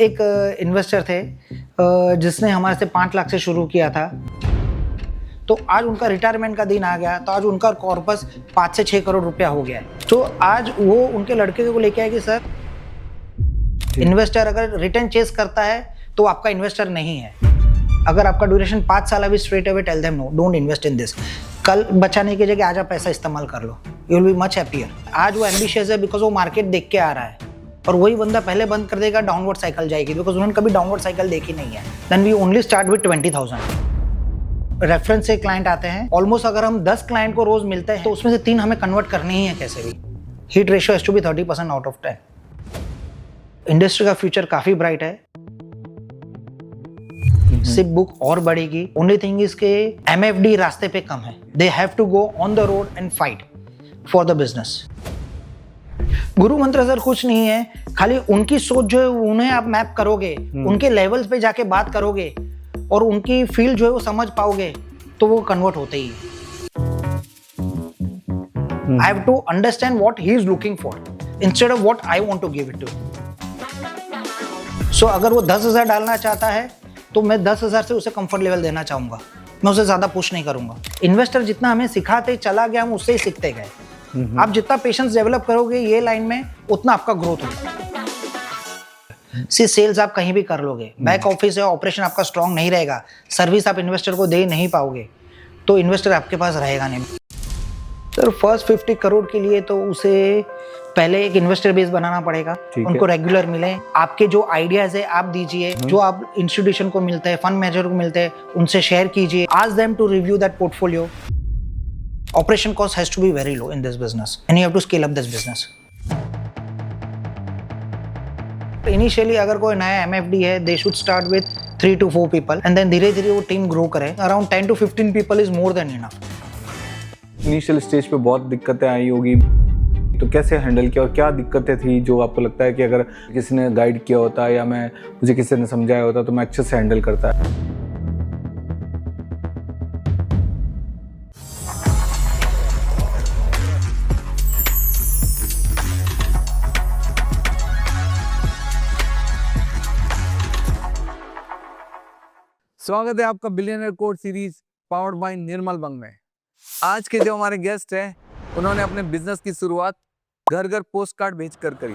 एक इन्वेस्टर थे जिसने हमारे से 5 लाख से शुरू किया था। तो आज उनका रिटायरमेंट का दिन आ गया, तो आज उनका कॉर्पस 5 से 6 करोड़ रुपया हो गया है। तो आज वो उनके लड़के को लेके आए कि सर, इन्वेस्टर अगर रिटर्न चेस करता है तो आपका इन्वेस्टर नहीं है। अगर आपका ड्यूरेशन 5 साल अभी straight away tell them no, don't invest in this. कल बचाने की जगह आज आप पैसा इस्तेमाल कर लो, you will be much happier. आज वो एम्बिशियस है बिकॉज वो मार्केट देख के आ रहा है, और वही बंदा पहले बंद कर देगा, डाउनवर्ड साइकिल जाएगी, बिकॉज उन्होंने कभी डाउनवर्ड साइकिल देखी नहीं है। Then we only start with 20,000 reference से क्लाइंट आते हैं। ऑलमोस्ट अगर हम 10 क्लाइंट को रोज मिलते हैं तो उसमें से 3 हमें कन्वर्ट करनी ही है कैसे भी। Hit ratio has to be 30% out of 10। Industry का फ्यूचर काफी ब्राइट है। सिप बुक और बढ़ेगी। ओनली थिंग इज के MFD रास्ते पे कम है। They have to go on the road and fight for the business. गुरु मंत्र सर कुछ नहीं है, खाली उनकी सोच जो है उन्हें आप मैप करोगे, उनके लेवल्स पे जाके बात करोगे और उनकी फील्ड जो है वो समझ पाओगे तो वो कन्वर्ट होते ही है। I have to understand what he is looking for instead of what I want to give it to him. So अगर वो 10,000 डालना चाहता है तो मैं 10,000 से उसे कंफर्ट लेवल देना चाहूंगा, मैं उसे ज्यादा पुश नहीं करूंगा। इन्वेस्टर जितना हमें सिखाते चला गया, हम उससे ही सीखते गए। आप जितना पेशेंस डेवलप करोगे ये लाइन में, उतना आपका ग्रोथ होगा। सी सेल्स आप कहीं भी कर लोगे, बैक ऑफिस है, ऑपरेशन आपका स्ट्रांग नहीं रहेगा, सर्विस आप इन्वेस्टर को दे नहीं पाओगे, तो इन्वेस्टर आपके पास रहेगा नहीं। सर फर्स्ट 50 करोड़ के लिए तो उसे पहले एक इन्वेस्टर बेस बनाना पड़ेगा, उनको रेगुलर मिले। आपके जो आइडियाज है आप दीजिए, जो आप इंस्टीट्यूशन को मिलते हैं, फंड मैनेजर को मिलते हैं, उनसे शेयर कीजिए। Ask them to review that portfolio. Operation cost has to be very low in this business and you have to scale up this business. Initially अगर कोई नया MFD है, they should start with 3 to 4 people and then धीरे धीरे वो team grow करे। Around 10 to 15 people is more than enough. Initial stage पे बहुत दिक्कतें आई होगी, तो कैसे हैंडल किया और क्या दिक्कतें थी जो आपको लगता है कि अगर किसी ने गाइड किया होता या मुझे किसी ने समझाया होता तो मैं अच्छे से हैंडल करता? स्वागत है आपका billionaire code series powered by Nirmal Bang में। आज के जो हमारे गेस्ट हैं, उन्होंने अपने बिजनेस की शुरुआत घर घर पोस्ट कार्ड भेजकर करी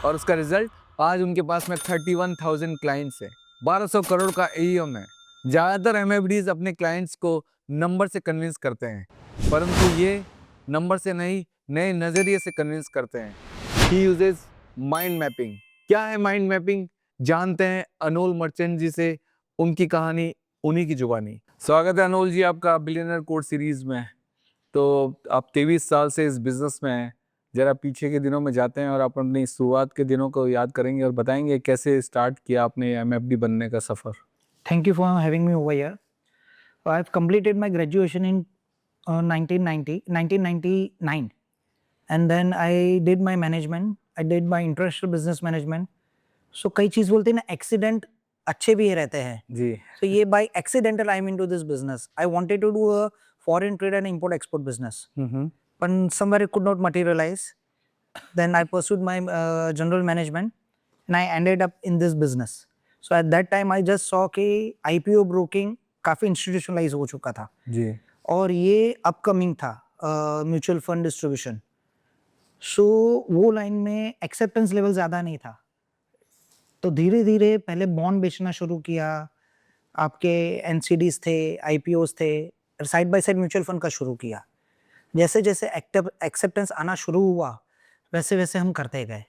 और उसका रिजल्ट आज उनके पास में 31,000 क्लाइंट्स है, 1200 करोड़ का AUM है। ज़्यादातर MFDs अपने क्लाइंट्स को नंबर से कन्विंस करते हैं, परंतु ये नंबर से नहीं, नए नज़रिए से कन्विंस करते हैं। He uses mind mapping. क्या है माइंड मैपिंग, जानते हैं अनोल मर्चेंट जी से, उनकी कहानी, उन्हीं की जुबानी। स्वागत है अनोल जी आपका बिलियनर कोड सीरीज में। तो आप 23 साल से इस बिजनेस में हैं, जरा पीछे के दिनों में जाते हैं और आप अपनी शुरुआत के दिनों को याद करेंगे और बताएंगे कैसे स्टार्ट किया आपने MFD बनने का सफर। Thank you for having me over here. I have completed my graduation in 1999, and then I did my management. I did my international business management. So कई चीज बोलते हैं ना, एक्सीडेंट अच्छे भी रहते हैं जी। So ये by accidental I'm into this business. I wanted to do a foreign trade and import export business, but somewhere it could not materialize. Then I pursued my general management and I ended up in this business. So at that time I just saw कि IPO broking काफी institutionalize हो चुका था जी, और ये upcoming था mutual fund distribution. सो वो line में एक्सेप्टेंस लेवल ज़्यादा नहीं था, तो धीरे धीरे पहले बॉन्ड बेचना शुरू किया, आपके NCDs थे, IPOs थे, side by side mutual fund का शुरू किया। जैसे जैसे एक्सेप्टेंस आना शुरू हुआ वैसे वैसे हम करते गए।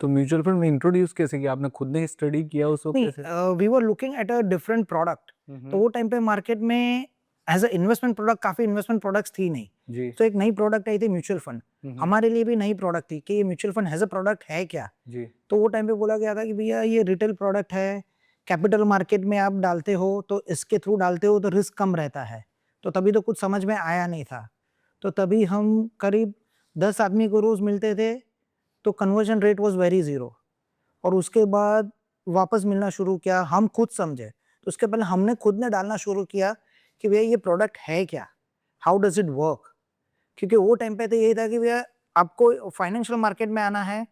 तो म्यूचुअल फंड में इंट्रोड्यूस कैसे किया आपने, खुद ने स्टडी किया उस वक्त कैसे? We were looking at a different product. तो वो टाइम पे मार्केट में एज अ इन्वेस्टमेंट प्रोडक्ट काफी इन्वेस्टमेंट प्रोडक्ट्स थी नहीं जी, तो एक नई प्रोडक्ट आई थी म्यूचुअल फंड। हमारे लिए भी नई प्रोडक्ट थी कि ये mutual fund as a product है क्या। जी, तो वो टाइम पे बोला गया था कि भैया ये रिटेल प्रोडक्ट है, कैपिटल मार्केट में आप डालते हो तो इसके थ्रू डालते हो तो रिस्क कम रहता है। तो तभी तो कुछ समझ में आया नहीं था। तो तभी हम करीब 10 आदमी को रोज मिलते थे, तो conversion rate was very zero. और उसके बाद वापस मिलना शुरू किया, हम खुद समझे। तो उसके पहले हमने खुद ने डालना शुरू किया कि भैया ये प्रोडक्ट है क्या, हाउ डज इट वर्क। क्योंकि वो टाइम पे तो यही था कि भैया आपको फाइनेंशियल मार्केट में आना है,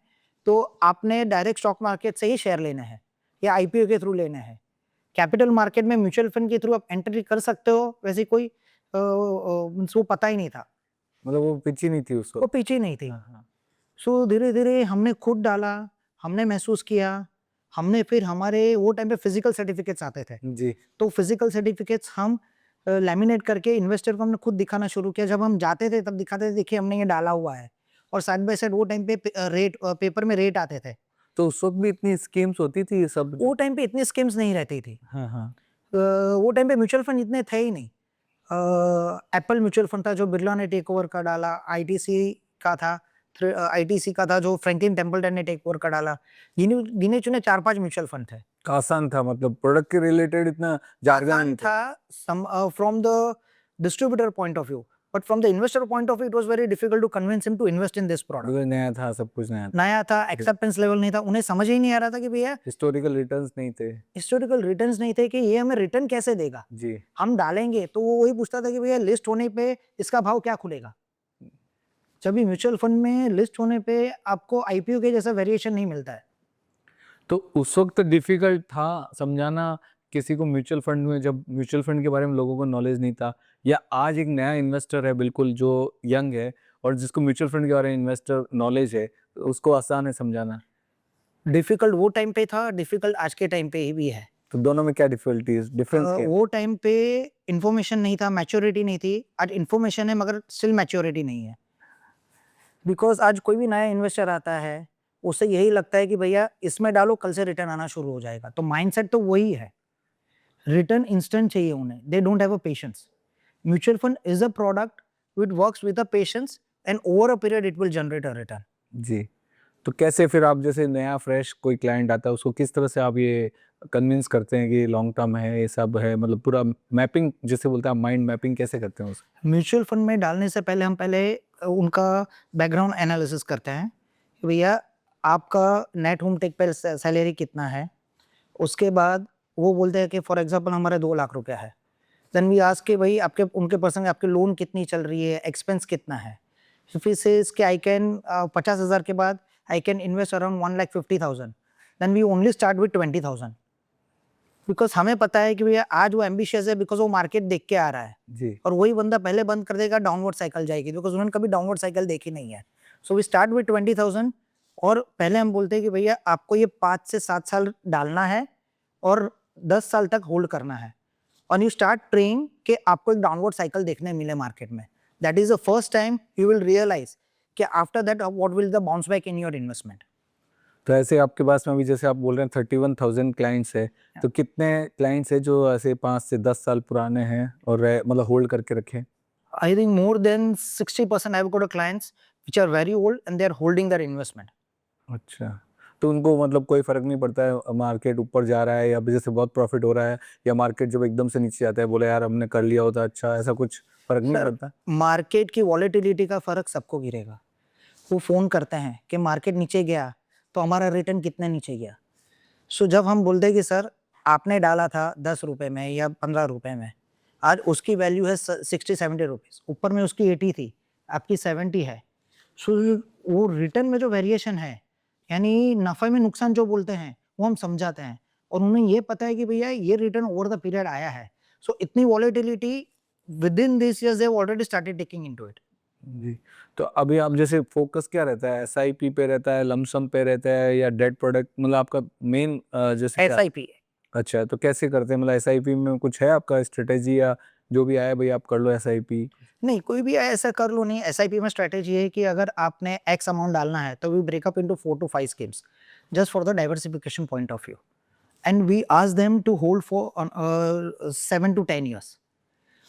तो आपने डायरेक्ट स्टॉक मार्केट से ही शेयर लेना है या आईपीओ के थ्रू लेना है। कैपिटल मार्केट में म्यूचुअल फंड के थ्रू आप एंट्री कर सकते हो, वैसे कोई वो पता ही नहीं था, मतलब वो पिची नहीं थी उसको। वो पीछे नहीं थी। हाँ। सो धीरे धीरे हमने खुद डाला, हमने महसूस किया, हमने फिर हमारे वो टाइम पे फिजिकल सर्टिफिकेट्स आते थे, जी। तो फिजिकल सर्टिफिकेट्स हम लैमिनेट करके इन्वेस्टर को हमने खुद दिखाना शुरू किया। जब हम जाते थे तब दिखाते थे, देखिए हमने ये डाला हुआ है, और साइड बाय साइड वो टाइम पे रेट पेपर में रेट आते थे। तो उस वक्त भी इतनी स्कीम्स होती थी ये सब? वो टाइम पे इतनी स्कीम्स नहीं रहती थी। हाँ हाँ। वो टाइम पे म्यूचुअल फंड इतने थे ही नहीं। एप्पल म्यूचुअल फंड था जो बिरला ने टेक ओवर कर डाला, आईटीसी का था, आईटीसी का था जो फ्रैंकलिन टेम्पल्टन ने टेक ओवर कर डाला। गिने चुने 4-5 म्यूचुअल फंड थे। आसान था, मतलब प्रोडक्ट के रिलेटेड इतना जारगन नहीं था। था from the distributor point of view, but from the investor point of view it was very difficult to convince him to invest in this product. बिल्कुल नया था, सब कुछ नया था। नया था, एक्सेप्टेंस लेवल नहीं था, उन्हें समझ ही नहीं आ रहा था कि भैया हिस्टोरिकल रिटर्न्स नहीं थे। हिस्टोरिकल रिटर्न्स नहीं थे कि ये हमें रिटर्न कैसे देगा। जी। हम डालेंगे तो वो वही पूछता था कि भैया लिस्ट होने पे इसका भाव क्या खुलेगा। जब भी म्यूचुअल फंड में लिस्ट होने पे आपको आईपीओ के जैसा वेरिएशन नहीं मिलता है। तो उस वक्त डिफिकल्ट था समझाना किसी को म्यूचुअल फंड में, जब म्यूचुअल फंड के बारे में लोगों को नॉलेज नहीं था, या आज एक नया इन्वेस्टर है बिल्कुल जो यंग है और जिसको म्यूचुअल फंड के बारे में इन्वेस्टर नॉलेज है, तो उसको आसान है समझाना? डिफिकल्ट वो टाइम पे था, डिफिकल्ट आज के टाइम पे ही भी है। तो दोनों में क्या डिफिकल्टीज डिफरेंस क्या है? वो टाइम पे इंफॉर्मेशन नहीं था, मैच्योरिटी नहीं थी। आज इंफॉर्मेशन है मगर स्टिल मैच्योरिटी नहीं है। बिकॉज आज कोई भी नया इन्वेस्टर आता है, उसे यही लगता है कि भैया इसमें डालो, कल से रिटर्न आना शुरू हो जाएगा। तो माइंडसेट तो वही है, रिटर्न इंस्टेंट चाहिए उन्हें। They don't have a patience. Mutual fund is a product which works with a patience and over a period it will generate a return. जी। तो कैसे फिर आप, जैसे नया फ्रेश कोई क्लाइंट आता है, उसको किस तरह से आप ये कन्विंस करते हैं कि लॉन्ग टर्म है, ये सब है, मतलब पूरा मैपिंग जिसे बोलते हैं, माइंड मैपिंग कैसे करते हैं उसको? म्यूचुअल फंड में डालने से पहले हम उनका बैकग्राउंड एनालिसिस करते हैं कि भैया आपका नेट होम टेक पे सैलरी कितना है। उसके बाद वो बोलते हैं कि फॉर एग्जांपल हमारा 2 लाख रुपया है। देन वी आस्क कि भाई आपके उनके पर्सन आपके लोन कितनी चल रही है, एक्सपेंस कितना है। फिर से इसके आई कैन 50,000 के बाद I can invest around 1,50,000। Then we only start with 20,000 because हमें पता है कि भैया आज वो एम्बिशियस है बिकॉज वो मार्केट देख के आ रहा है। जी। और वही बंदा पहले बंद कर देगा, डाउनवर्ड साइकिल जाएगी बिकॉज उन्होंने कभी डाउनवर्ड साइकिल देखी नहीं है। सो वी स्टार्ट विद 20,000 और पहले हम बोलते हैं कि भैया आपको ये 5 से 7 साल डालना है और 10 साल तक होल्ड करना है। और यू स्टार्ट ट्रेइंग कि आपको एक डाउनवर्ड साइकिल देखने मिले मार्केट में। That is the first time you will realise कि after that what will the bounce back in your investment. तो ऐसे आपके पास में अभी जैसे आप बोल रहे हैं 31,000 क्लाइंट्स है, तो कितने क्लाइंट्स है जो ऐसे 5 से 10 साल पुराने हैं और मतलब होल्ड करके रखे? I think more than 60% I've got clients which are very old and they are holding their investment. अच्छा। तो उनको मतलब कोई फर्क नहीं पड़ता है मार्केट ऊपर जा रहा है या जैसे बहुत प्रॉफिट हो रहा है, या मार्केट जब एकदम से नीचे जाता है, बोले यार हमने कर लिया होता अच्छा, ऐसा कुछ फर्क नहीं सर, पड़ता? मार्केट की वॉलेटिलिटी का फर्क सबको गिरेगा। वो फोन करते हैं कि मार्केट नीचे गया तो हमारा रिटर्न कितने नीचे गया। सो जब हम बोलते हैं कि सर आपने डाला था 10 रुपए में या 15 रुपए में, आज उसकी वैल्यू है 60-70 रुपीज़, ऊपर में उसकी 80 थी, आपकी 70 है। सो वो रिटर्न में जो वेरिएशन है, यानी नफ़े में नुकसान जो बोलते हैं, वो हम समझाते हैं और उन्हें ये पता है कि भैया ये रिटर्न ओवर द पीरियड आया है। सो इतनी volatility within this years they have already started taking into it. जी। तो अभी आप जैसे फोकस क्या रहता है, एसआईपी पे रहता है, लमसम पे रहता है, या डेट प्रोडक्ट, मतलब आपका मेन जैसे क्या? एसआईपी अच्छा, तो कैसे करते हैं, मतलब एसआईपी में कुछ है आपका स्ट्रेटेजी, या जो भी आया भाई आप कर लो एसआईपी? नहीं, कोई भी ऐसा कर लो नहीं। एसआईपी में स्ट्रेटेजी है कि अगर आपने एक्स अमाउंट डालना है तो we break up into 4 to 5 schemes just for the diversification point of view and we ask them to hold for 7 to 10 years.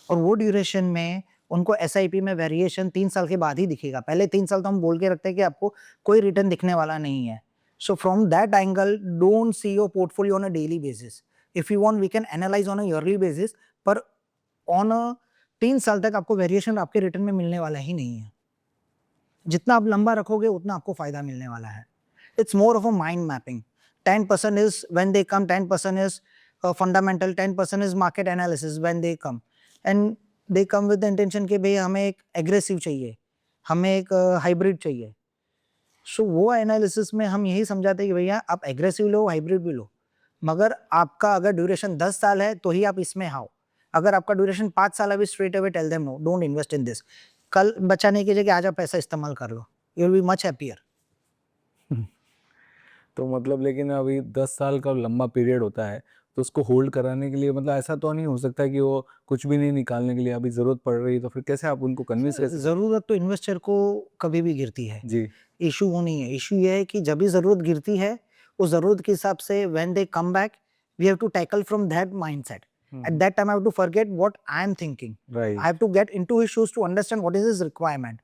और वो ड्यूरेशन में उनको एसआईपी में वेरिएशन 3 साल के बाद ही दिखेगा। पहले 3 साल तो हम बोल के रखते हैं कि आपको कोई रिटर्न दिखने वाला नहीं है। So from that angle don't see your portfolio on a daily basis. If you want we can analyze on a yearly basis, पर ऑन अ 3 साल तक आपको वेरिएशन आपके रिटर्न में मिलने वाला ही नहीं है। जितना आप लंबा रखोगे उतना आपको फायदा मिलने वाला है। It's more of a mind mapping. 10% is when they come, 10% is fundamental, 10% is market analysis when they come, and they come with the intention कि भाई हमें एक एग्रेसिव चाहिए, हमें एक हाइब्रिड चाहिए। सो वो एनालिसिस में हम यही समझाते हैं कि भैया आप एग्रेसिव लो, हाइब्रिड भी लो, मगर आपका अगर ड्यूरेशन 10 साल है तो ही आप इसमें आओ। अगर आपका ड्यूरेशन 5 साल है, straight away tell them no, don't invest in this. कल बचाने की जगह आज आप पैसा इस्तेमाल कर लो, you will be much happier. तो मतलब लेकिन अभी 10 साल का लंबा पीरियड होता है, तो उसको होल्ड कराने के लिए मतलब ऐसा तो नहीं हो सकता कि वो कुछ भी नहीं निकालने के लिए अभी ज़रूरत पड़ रही है, तो फिर कैसे आप उनको कन्विंस कैसे ज़रूरत तो इन्वेस्टर को कभी भी गिरती है, जी, इश्यू वो नहीं है। इश्यू ये है कि जब भी ज़रूरत गिरती है, उस ज़रूरत के हिसाब से when they come back, we have to tackle from that mindset. At that time, I have to forget what I am thinking. Right, I have to get into his shoes to understand what is his requirement.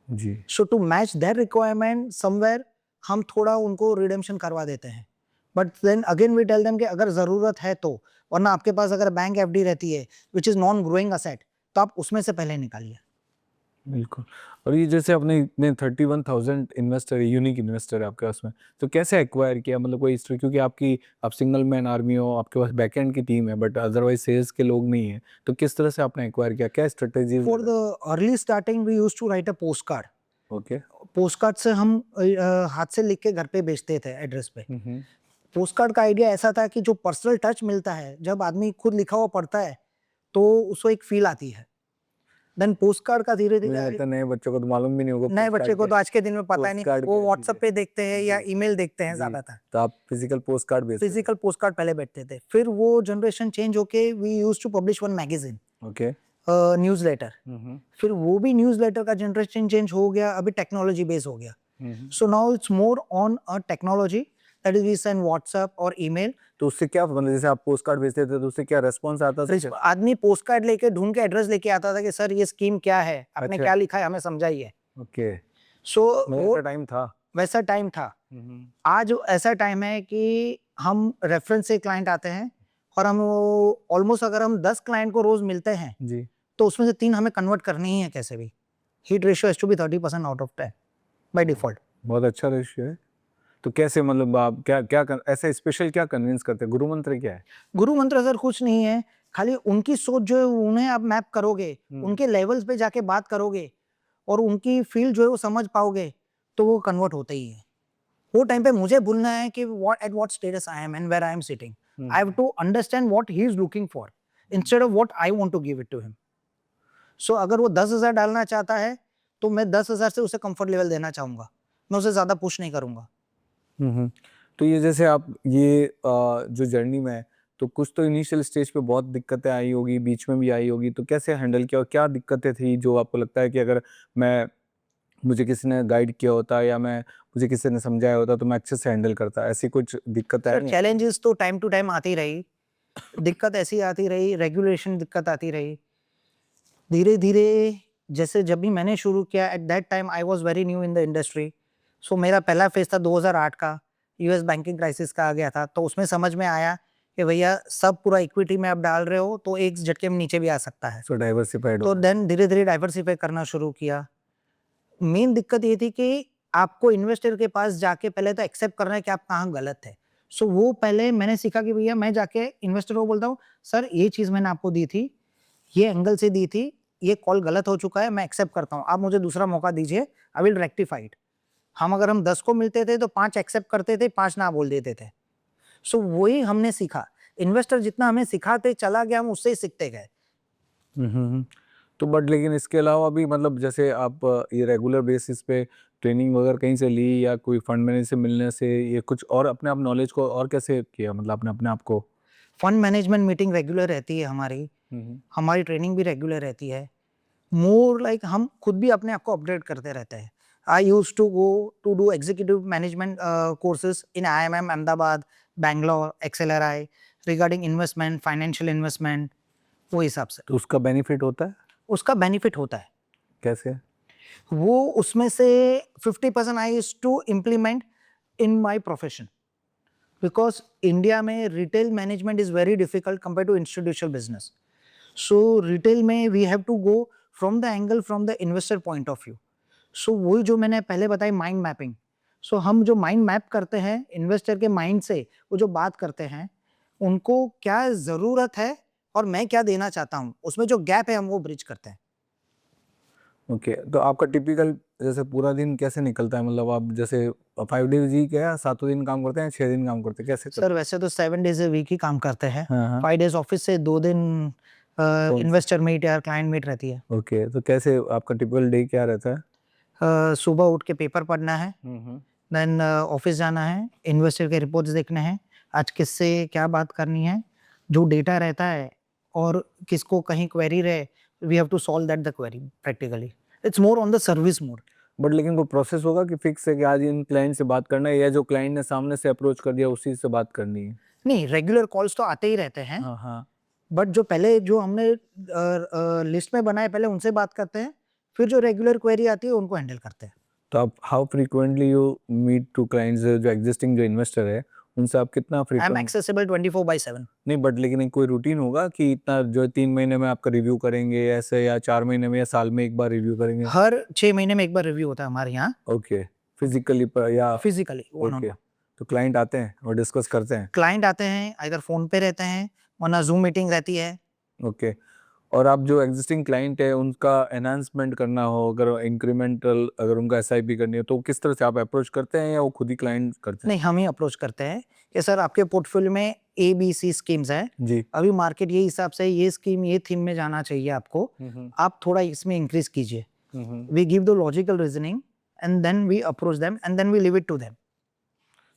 जी, So to match their requirement, somewhere हम थोड़ा उनको redemption करवा देते हैं। But then again we tell them कि अगर ज़रूरत है तो, वरना आपके पास अगर बैंक एफडी रहती है which is non growing asset, तो आप उसमें से पहले निकालिए। बिल्कुल। और ये जैसे आपने इतने 31,000 इन्वेस्टर यूनिक इन्वेस्टर है आपके पास में, तो कैसे एक्वायर किया? मतलब कोई इस तरह, क्योंकि आप सिंगल मैन आर्मी हो, आपके पास बैकएंड की टीम है, बट अदरवाइज सेल्स के लोग नहीं है, तो किस तरह से आपने एक्वायर किया? क्या strategy? For the early starting we used to write a post card. Okay, post card से हम हाथ से लिख के घर पे भेजते थे एड्रेस पे। पोस्ट कार्ड का आइडिया ऐसा था कि जो पर्सनल टच मिलता है, जब आदमी खुद लिखा हुआ पढ़ता है, तो उसको एक फील आती है। देन पोस्ट कार्ड का मुझे धीरे-धीरे लगता है नए बच्चों को तो मालूम भी नहीं होगा नए पोस्ट बच्चे कार्ड को तो क्या आज के दिन में पता ही नहीं, पोस्ट कार्ड वो क्या व्हाट्सएप चीज़ पे देखते हैं या जी, ईमेल देखते हैं जी। ज़्यादातर। तो आप फिजिकल पोस्ट कार्ड भेजते थे? फिजिकल पोस्ट कार्ड पहले बैठते थे। फिर वो जनरेशन चेंज होके we used to publish one magazine, okay, newsletter. फिर वो भी न्यूज़लेटर का जनरेशन चेंज हो गया, अभी टेक्नोलॉजी बेस हो गया। So now it's more on a technology, that is we send WhatsApp और ईमेल। तो उससे क्या मतलब, जैसे आप पोस्ट कार्ड भेजते थे तो उससे क्या रेस्पॉन्स आता था? आदमी पोस्ट कार्ड लेके ढूँढ के एड्रेस लेके आता था कि सर ये स्कीम क्या है? आपने अच्छा। क्या लिखा है हमें समझाइए। ओके, सो मतलब वो ऐसा टाइम था। वैसा टाइम था। आज ऐसा टाइम है कि हम रेफरेंस से क्लाइंट आते हैं और हम ऑलमोस्ट अगर हम 10 क्लाइंट को रोज मिलते हैं जी, तो उसमें से 3 हमें कन्वर्ट करनी ही है कैसे भी। Hit ratio has to be 30% out of 10 by default. बहुत अच्छा रेशियो है। तो कैसे मतलब आप ऐसे स्पेशल क्या कन्विंस करते हैं? गुरु मंत्र क्या है? गुरु मंत्र सर कुछ नहीं है, खाली उनकी सोच जो है उन्हें आप मैप करोगे, उनके लेवल्स पे जाके बात करोगे और उनकी फील जो है वो समझ पाओगे, तो वो कन्वर्ट होता ही है। वो टाइम पे मुझे भूलना है कि what status I am and where I am sitting. I have to understand what he is looking for instead of what I want to give it to him. So अगर वो 10,000 डालना चाहता है, तो मैं 10,000 से उसे कंफर्ट लेवल देना चाहूँगा। मैं उसे ज़्यादा पुश नहीं करूँगा। तो ये जैसे आप ये जो जर्नी में है, तो कुछ तो इनिशियल स्टेज पे बहुत दिक्कतें आई होगी, बीच में भी आई होगी, तो कैसे हैंडल किया और क्या दिक्कतें थी जो आपको लगता है कि अगर मुझे किसी ने गाइड किया होता या मुझे किसी ने समझाया होता तो मैं अच्छे से हैंडल करता? ऐसी कुछ दिक्कतें सर आई हैं? चैलेंजेस तो टाइम टू टाइम आती रही, दिक्कत ऐसी आती रही, रेगुलेशन दिक्कत आती रही। धीरे-धीरे जैसे जब भी मैंने शुरू किया at that time I was very new in the industry. So मेरा पहला फेज़ था 2008 का, यूएस बैंकिंग क्राइसिस का आ गया था, तो उसमें समझ में आया कि भैया सब पूरा इक्विटी में आप डाल रहे हो तो एक झटके में नीचे भी आ सकता है। सो डाइवर्सिफाइड तो हो। देन धीरे-धीरे डाइवर्सिफ़ाई करना शुरू किया। मेन दिक्कत ये थी कि आपको इन्वेस्टर के पास जाके पहले तो एक्सेप्ट करना है कि आप कहाँ गलत है। सो वो पहले मैंने सीखा कि भैया मैं जाके इन्वेस्टर को बोलता हूँ, सर ये चीज़ मैंने आपको दी थी, ये एंगल से दी थी, ये कॉल गलत हो चुका है, मैं एक्सेप्ट करता हूँ, आप मुझे दूसरा मौका दीजिए, आई विल रेक्टिफाई इट। अगर हम 10 को मिलते थे तो 5 एक्सेप्ट करते थे, 5 ना बोल देते थे। सो वही हमने सीखा। इन्वेस्टर जितना हमें सिखाते चला गया, हम उससे ही सीखते गए। तो बट लेकिन इसके अलावा भी मतलब जैसे आप ये रेगुलर बेसिस पे ट्रेनिंग वगैरह कहीं से ली या कोई फंड मैनेजर से मिलने से, ये कुछ और अपने आप नॉलेज को और कैसे किया, मतलब आपने अपने आप को? फंड मैनेजमेंट मीटिंग रेगुलर रहती है हमारी ट्रेनिंग भी रेगुलर रहती है। मोर लाइक हम खुद भी अपने आप को अपडेट करते रहते हैं। I used to go to do executive management courses in IMM Ahmedabad, Bangalore, XLRI regarding investment, financial investment, वो हिसाब से। तो उसका बेनिफिट होता है? उसका बेनिफिट होता है। कैसे? वो उसमें से 50% I used to implement in my profession, because India में retail management is very difficult compare to institutional business. So retail में we have to go from the angle from the investor point of view. So वही जो मैंने पहले बताई mind mapping. सो हम जो mind map करते हैं इन्वेस्टर के माइंड से, वो जो बात करते हैं उनको क्या ज़रूरत है और मैं क्या देना चाहता हूँ, उसमें जो गैप है हम वो ब्रिज करते हैं। ओके, तो आपका टिपिकल जैसे पूरा दिन कैसे निकलता है, मतलब आप जैसे 5 days ही क्या 7 दिन काम करते हैं, 6 दिन काम करते हैं, कैसे सर वैसे तो 7 days a week ही काम करते हैं। हाँ हाँ 5 days ऑफिस से 2 दिन इन्वेस्टर मीट या क्लाइंट मीट रहती है। ओके, तो कैसे आपका टिपिकल डे क्या रहता है? सुबह उठ के पेपर पढ़ना है, देन ऑफिस जाना है, इन्वेस्टर के रिपोर्ट्स देखने हैं, आज किससे क्या बात करनी है, जो डेटा रहता है और किसको कहीं क्वेरी रहे, we have to solve that the query practically. It's more on the service mode. But लेकिन कोई प्रोसेस होगा कि फिक्स है कि आज इन क्लाइंट से बात करना है, या जो क्लाइंट ने सामने से अप्रोच कर दिया उसी से बात करनी है? नहीं, रेगुलर कॉल्स तो आते ही रहते हैं, हाँ हाँ बट जो पहले जो हमने लिस्ट में बनाए पहले उनसे बात करते हैं, फिर जो रेगुलर क्वेरी आती है उनको हैंडल करते हैं। तो आप how frequently you meet to clients, जो एग्जिस्टिंग जो इन्वेस्टर है उनसे आप कितना आई एम फ्रीक्वेंट? एक्सेसिबल 24/7। नहीं, बट लेकिन एक कोई रूटीन होगा कि इतना जो 3 महीने में आपका रिव्यू करेंगे ऐसे, या 4 महीने में, या साल में एक बार रिव्यू करेंगे? हर 6 महीने में एक बार रिव्यू होता है हमारे यहाँ, ओके, फिजिकली या physically one on okay, one. तो क्लाइंट आते हैं और डिस्कस करते हैं? क्लाइंट आते हैं, इधर फोन पे रहते हैं, वरना जूम मीटिंग रहती है। ओके, और आप जो एग्जिस्टिंग क्लाइंट है उनका एनहांसमेंट करना हो, अगर इंक्रीमेंटल अगर उनका एसआईपी करनी हो, तो किस तरह से आप अप्रोच करते हैं या वो खुद ही क्लाइंट करते हैं? नहीं, हम ही अप्रोच करते हैं कि सर आपके पोर्टफोलियो में ABC स्कीम्स है, जी अभी मार्केट ये हिसाब से ये स्कीम ये थीम में जाना चाहिए आपको, आप थोड़ा इसमें इंक्रीज कीजिए। We give the logical reasoning and then we approach them and then we leave it to them.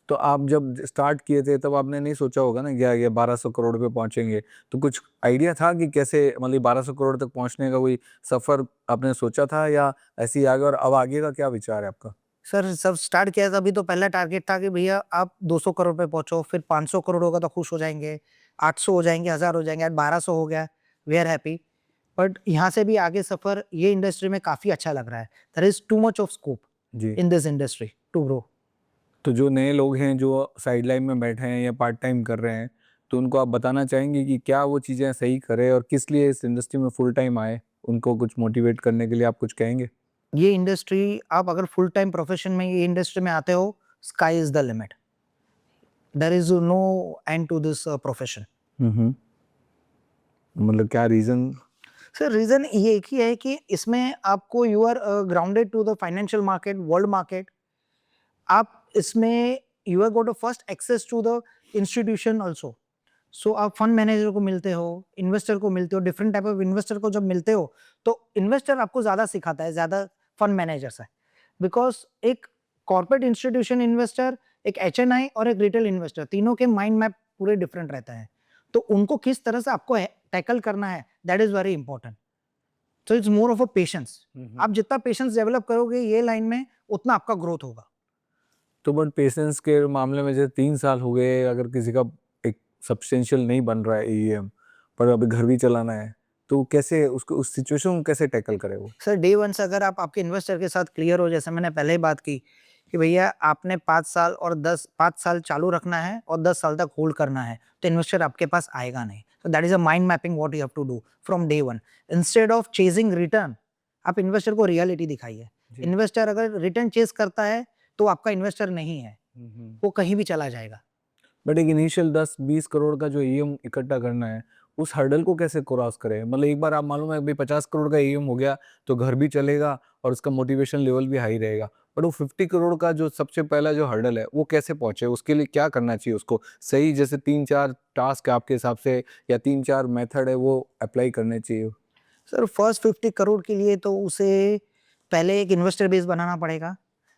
तो आप जब स्टार्ट किए थे तब आपने नहीं सोचा होगा ना क्या ये 1200 करोड़ पे पहुंचेंगे, तो कुछ आइडिया था कि कैसे, मतलब 1200 करोड़ तक पहुंचने का कोई सफर आपने सोचा था, या ऐसे ही आगे, और अब आगे का क्या विचार है आपका? सर सब स्टार्ट किया था अभी तो पहला टारगेट था कि भैया आप 200 करोड़ पे पहुंचो, फिर 500 करोड़ होगा तो खुश हो जाएंगे, 800 हो जाएंगे, 1000 हो जाएंगे, आज 1200 हो गया, वी आर हैप्पी। बट यहाँ से भी आगे सफर ये इंडस्ट्री में काफी अच्छा लग रहा है। There is too much of scope जी, in this industry to grow. तो जो नए लोग हैं जो साइड लाइन में बैठे हैं या पार्ट टाइम कर रहे हैं, तो उनको आप बताना चाहेंगे कि क्या वो चीज़ें सही करें और किस लिए इस इंडस्ट्री में फुल टाइम आए? उनको कुछ मोटिवेट करने के लिए आप कुछ कहेंगे? ये इंडस्ट्री आप अगर फुल टाइम प्रोफेशन में ये इंडस्ट्री में आते हो, sky is the limit. There is no end to this profession. मतलब क्या रीज़न? सर रीजन ये एक ही है कि इसमें आपको you are grounded to the financial market, world market. आप इसमें you are got first access to the institution also. So आप फंड मैनेजर को मिलते हो, इन्वेस्टर को मिलते हो, डिफरेंट टाइप ऑफ इन्वेस्टर को जब मिलते हो तो इन्वेस्टर आपको ज्यादा सिखाता है, ज्यादा फंड मैनेजर से। बिकॉज एक कॉर्पोरेट इंस्टीट्यूशन इन्वेस्टर, एक HNI और एक रिटेल इन्वेस्टर, तीनों के माइंड मैप पूरे डिफरेंट रहते हैं, तो उनको किस तरह से आपको टैकल करना है, that is very important. So it's more of a patience. आप जितना पेशेंस डेवलप करोगे ये लाइन में, उतना आपका ग्रोथ होगा। तो बट पेशेंस के मामले में जैसे 3 साल हो गए, अगर किसी का एक सब्सटेंशियल नहीं बन रहा है AUM, पर अभी घर भी चलाना है, तो कैसे उसको, उस सिचुएशन को कैसे टैकल करे वो? सर डे वन से अगर आप आपके इन्वेस्टर के साथ क्लियर हो, जैसे मैंने पहले ही बात की कि भैया आपने 5 साल और 5 साल चालू रखना है और 10 साल तक होल्ड करना है, तो इन्वेस्टर आपके पास आएगा नहीं। तो that is a mind mapping what you have to do from day one. Instead of chasing return, आप इन्वेस्टर को रियलिटी दिखाइए। इन्वेस्टर अगर रिटर्न चेज करता है तो आपका इन्वेस्टर नहीं है, वो कहीं भी चला जाएगा। बट एक इनिशियल 10-20 करोड़ का जो AUM इकट्ठा करना है, उस हर्डल को कैसे क्रॉस करें? मतलब एक बार आप मालूम है भाई 50 करोड़ का AUM हो गया तो घर भी चलेगा और उसका मोटिवेशन लेवल भी हाई रहेगा, बट वो 50 करोड़ का जो सबसे पहला जो हर्डल है वो कैसे पहुंचे? उसके लिए क्या करना चाहिए उसको? सही जैसे 3-4 टास्क आपके हिसाब से, या 3-4 मेथड है वो अप्लाई करने चाहिए? सर फर्स्ट 50 करोड़ के लिए तो उसे पहले एक इन्वेस्टर बेस बनाना पड़ेगा।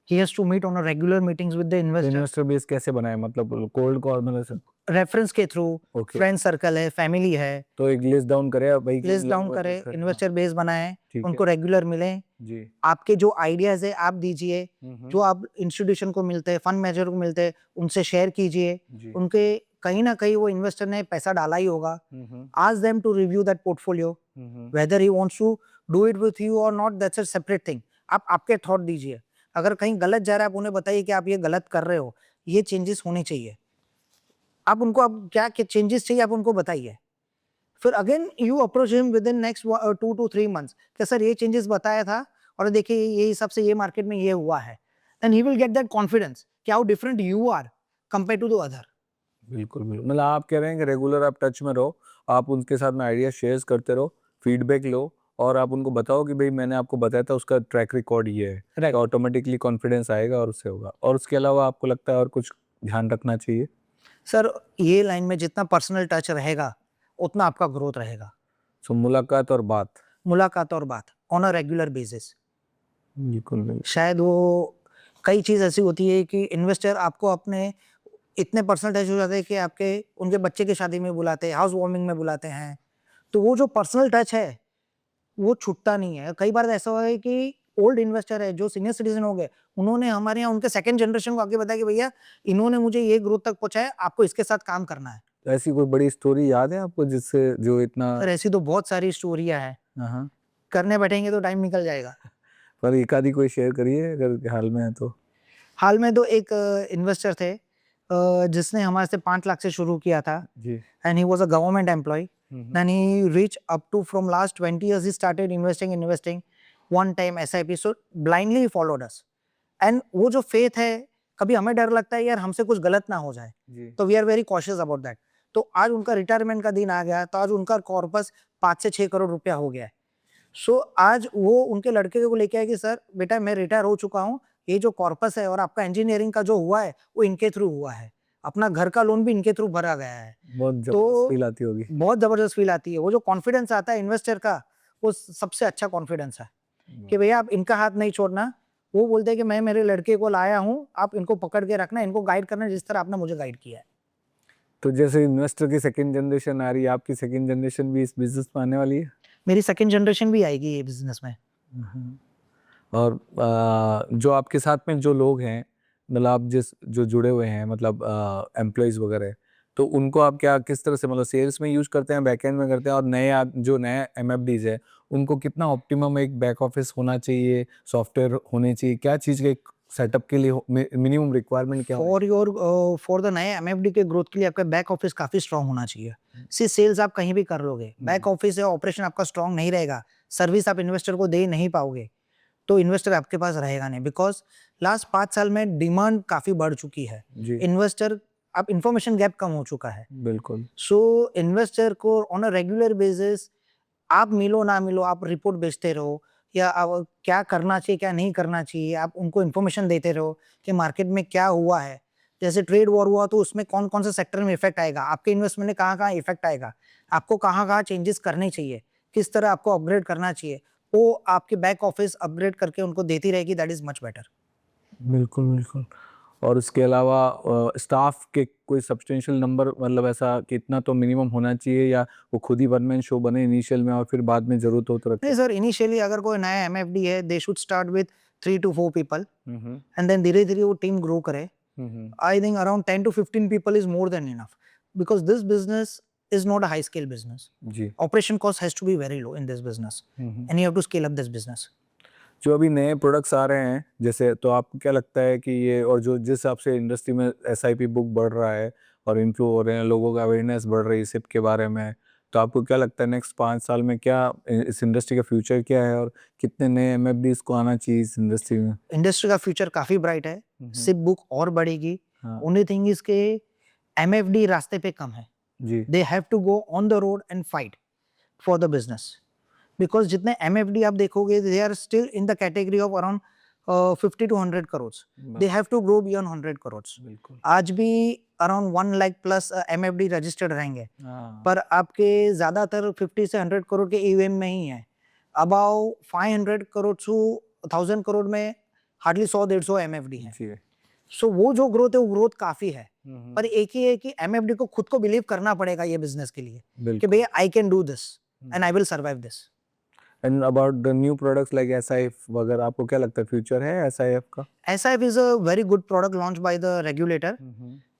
He has to meet on a regular meetings with the investor. Investor base कैसे बनाए, मतलब कोल्ड कॉल मतलब? रेफरेंस के थ्रू, ओके, फ्रेंड सर्कल है, फैमिली है, तो एक लिस्ट डाउन करे भाई, लिस्ट डाउन करे, इन्वेस्टर बेस बनाए, ठीक उनको है रेगुलर मिले, जी। आपके जो आइडियाज है आप दीजिए, जो आप इंस्टीट्यूशन को मिलते हैं, फंड मैनेजर को मिलते हैं, उनसे शेयर कीजिए। जी। उनके कहीं ना कहीं वो इन्वेस्टर ने पैसा डाला ही होगा। Ask them to review that portfolio, whether he wants to do it with you और not, that's a separate thing. आप आपके थॉट दीजिए, अगर कहीं गलत जा रहा है आप उन्हें बताइए कि आप ये गलत कर रहे हो, ये चेंजेस होने चाहिए। आप उनको अब क्या चेंजेस चाहिए आप उनको बताइए। फिर again you approach him with in next 2 to 3 months कि सर ये चेंजेस बताया था और देखिए ये हिसाब से ये मार्केट में ये हुआ है। Then he will get that confidence कि how different you are compare to the other. बिल्कुल बिल्कुल, मतलब आप कह रहे हैं कि रेगुलर आप टच में रहो, आप उनके साथ में आइडिया शेयर करते रहो, फीडबैक लो, और आप उनको बताओ कि भाई मैंने आपको बताया था उसका ट्रैक रिकॉर्ड ये है, Right. तो ऑटोमेटिकली कॉन्फिडेंस आएगा और उससे होगा। और उसके अलावा आपको लगता है और कुछ ध्यान रखना चाहिए? सर ये लाइन में जितना पर्सनल टच रहेगा उतना आपका ग्रोथ रहेगा। सो मुलाकात और बात। मुलाकात और बात ऑन अ रेगुलर बेसिस। बिल्कुल बिल्कुल। शायद वो कई चीज़ ऐसी होती है कि इन्वेस्टर आपको अपने इतने पर्सनल टच हो जाते हैं कि आपके उनके बच्चे की शादी में बुलाते हैं, हाउस वार्मिंग में बुलाते हैं, तो वो जो पर्सनल टच है वो छूटता नहीं है। कई बार ऐसा हुआ है कि ओल्ड इन्वेस्टर है जो सीनियर सिटीजन हो गए, उन्होंने हमारे यहाँ उनके सेकंड जनरेशन को आगे बताया कि भैया इन्होंने मुझे ये ग्रोथ तक पहुंचाया, आपको इसके साथ काम करना है। तो ऐसी कोई बड़ी स्टोरी याद है आपको जिससे जो इतना? सर ऐसी तो बहुत सारी स्टोरियां हैं, हाँ, करने बैठेंगे तो टाइम निकल जाएगा। पर एक आधी कोई शेयर करिए अगर हाल में है तो। हाल में तो एक इन्वेस्टर थे जिसने हमारे से 5 लाख से शुरू किया था जी। And he was a government employ. Hmm. Then he reached up to from last 20 years he started investing one time SIP, so blindly he followed us and वो जो faith है, कभी हमें डर लगता है यार हमसे कुछ गलत ना हो जाए, जी। तो we are very cautious about that। तो आज उनका रिटायरमेंट का दिन आ गया, तो आज उनका कॉर्पस 5 से 6 करोड़ रुपया हो गया है। सो आज वो उनके लड़के को लेके आए कि सर बेटा मैं रिटायर हो चुका हूँ, ये जो कॉर्पस है और आपका इंजीनियरिंग का जो हुआ है वो इनके थ्रू हुआ है, अपना घर का लोन भी इनके थ्रू भरा गया है। बहुत जबरदस्त तो फील आती होगी। बहुत जबरदस्त फील आती है, वो जो कॉन्फिडेंस आता है इन्वेस्टर का, वो सबसे अच्छा कॉन्फिडेंस है कि भैया आप इनका हाथ नहीं छोड़ना। वो बोलते हैं कि मैं मेरे लड़के को लाया हूँ, आप इनको पकड़ के रखना, इनको गाइड करना जिस तरह आपने मुझे गाइड किया है। तो जैसे इन्वेस्टर की सेकंड जनरेशन आ रही है, आपकी सेकंड जनरेशन भी इस बिजनेस में आने वाली है? मेरी सेकंड जनरेशन भी आएगी ये बिजनेस में। और जो आपके साथ में जो लोग हैं, मतलब आप जिस जो जुड़े हुए हैं, मतलब एम्प्लॉयज़ वगैरह, तो उनको आप क्या किस तरह से मतलब सेल्स में यूज़ करते हैं, बैक एंड में करते हैं? और नए जो नए एमएफडीज़ है उनको कितना ऑप्टिमम एक बैक ऑफिस होना चाहिए, सॉफ्टवेयर होने चाहिए, क्या चीज़ के सेटअप के लिए मिनिमम रिक्वायरमेंट क्या होनी फॉर द नए एमएफडी के ग्रोथ के लिए आपका बैक ऑफिस काफी स्ट्रांग होना चाहिए। सी सेल्स आप कहीं भी कर लोगे, बैक ऑफिस या ऑपरेशन आपका स्ट्रांग नहीं रहेगा, सर्विस आप इन्वेस्टर को दे नहीं पाओगे, तो इन्वेस्टर आपके पास रहेगा नहीं। बिकॉज लास्ट 5 साल में डिमांड काफी बढ़ चुकी है, जी। इन्वेस्टर अब इंफॉर्मेशन गैप कम हो चुका है। बिल्कुल। सो इन्वेस्टर को ऑन अ रेगुलर बेसिस आप मिलो ना मिलो, आप रिपोर्ट भेजते रहो या आप क्या करना चाहिए क्या नहीं करना चाहिए, आप उनको इन्फॉर्मेशन देते रहो कि मार्केट में क्या हुआ है। जैसे ट्रेड वॉर हुआ तो उसमें कौन कौन से सेक्टर में इफेक्ट आएगा, आपके इन्वेस्टमेंट में कहाँ कहाँ इफेक्ट आएगा, आपको कहाँ कहाँ चेंजेस करने चाहिए, किस तरह आपको अपग्रेड करना चाहिए, वो आपके बैक ऑफिस अपग्रेड करके उनको देती रहेगी। That is much better. बिल्कुल बिल्कुल। और उसके अलावा स्टाफ के कोई सब्सटेंशियल नंबर, मतलब ऐसा कि इतना तो मिनिमम होना चाहिए, या वो खुद ही वन मैन शो बने इनिशियल में और फिर बाद में जरूरत हो तो रखे? नहीं सर, इनिशियली अगर कोई नया एमएफडी है, they should start with 3 to 4 people hmm and then धीरे धीरे वो टीम ग्रो करे। हम्म I think around 10 to 15 people is more than enough because this business is not a high scale business. Ji. Operation cost has to be very low in this business and you have to scale up this business. जो अभी नए products आ रहे हैं जैसे, तो आपको क्या लगता है कि ये, और जो जिस हिसाब से इंडस्ट्री में एसआईपी बुक बढ़ रहा है और इन्फ्लो हो रहे हैं, लोगों का अवेयरनेस बढ़ रही है सिप के बारे में, तो आपको क्या लगता है नेक्स्ट 5 साल में क्या इस इंडस्ट्री का फ्यूचर क्या है, और कितने नए एमएफडीज को आना चाहिए इस इंडस्ट्री में? इंडस्ट्री का फ्यूचर काफी ब्राइट है, सिप बुक और बढ़ेगी। हाँ। ओनली थिंग इज के एमएफडी रास्ते पे कम है, जी। They have to go on the road and fight for the business because जितने एमएफडी आप देखोगे they are still in the category of around 50 to 100 crores. They have to grow beyond 100 crores. बिल्कुल। आज भी around 1 lakh plus MFD registered रहेंगे, हाँ। पर आपके ज्यादातर 50 से 100 करोड़ के ईवीएम में ही है। अबाउ 500 करोड़ टू 1000 करोड़ में हार्डली 100-150 एमएफडी है। जी। सो वो जो ग्रोथ है वो ग्रोथ काफी है, हम्म। पर एक ही है कि एमएफडी को खुद को बिलीव करना पड़ेगा ये बिजनेस के लिए कि बिल्कुल। भैया I can do this and I will survive this. And about the new products like SIF वगैरह, आपको क्या लगता है फ्यूचर है एसआईएफ का? SIF is a very good product launched by the regulator.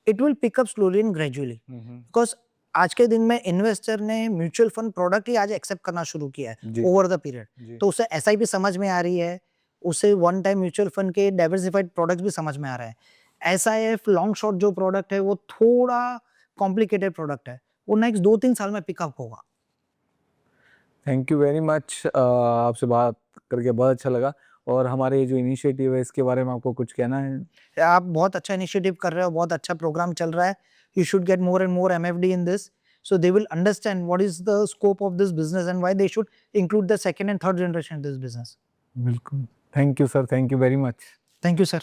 It will pick up slowly and gradually because आज के दिन में इन्वेस्टर ने म्यूचुअल फंड प्रोडक्ट ही आज एक्सेप्ट करना शुरू किया है ओवर द पीरियड, तो उसे SIP समझ में आ रही है, उसे वन टाइम म्यूचुअल फंड के डाइवर्सिफाइड प्रोडक्ट्स भी समझ में आ रहा है। SIF लॉन्ग शॉर्ट जो प्रोडक्ट है वो थोड़ा कॉम्प्लिकेटेड प्रोडक्ट है, वो नेक्स्ट 2-3 साल में पिकअप होगा। Thank you very much. आपसे बात करके बहुत अच्छा लगा, और हमारे ये जो इनिशिएटिव है इसके बारे में आपको कुछ कहना है? आप बहुत अच्छा इनिशिएटिव कर रहे हो, बहुत अच्छा प्रोग्राम चल रहा है। You should get more and more MFD in this so they will understand what is the scope of this business and why they should include the second and third generation in this business. बिल्कुल, thank you sir, thank you very much. Thank you, sir.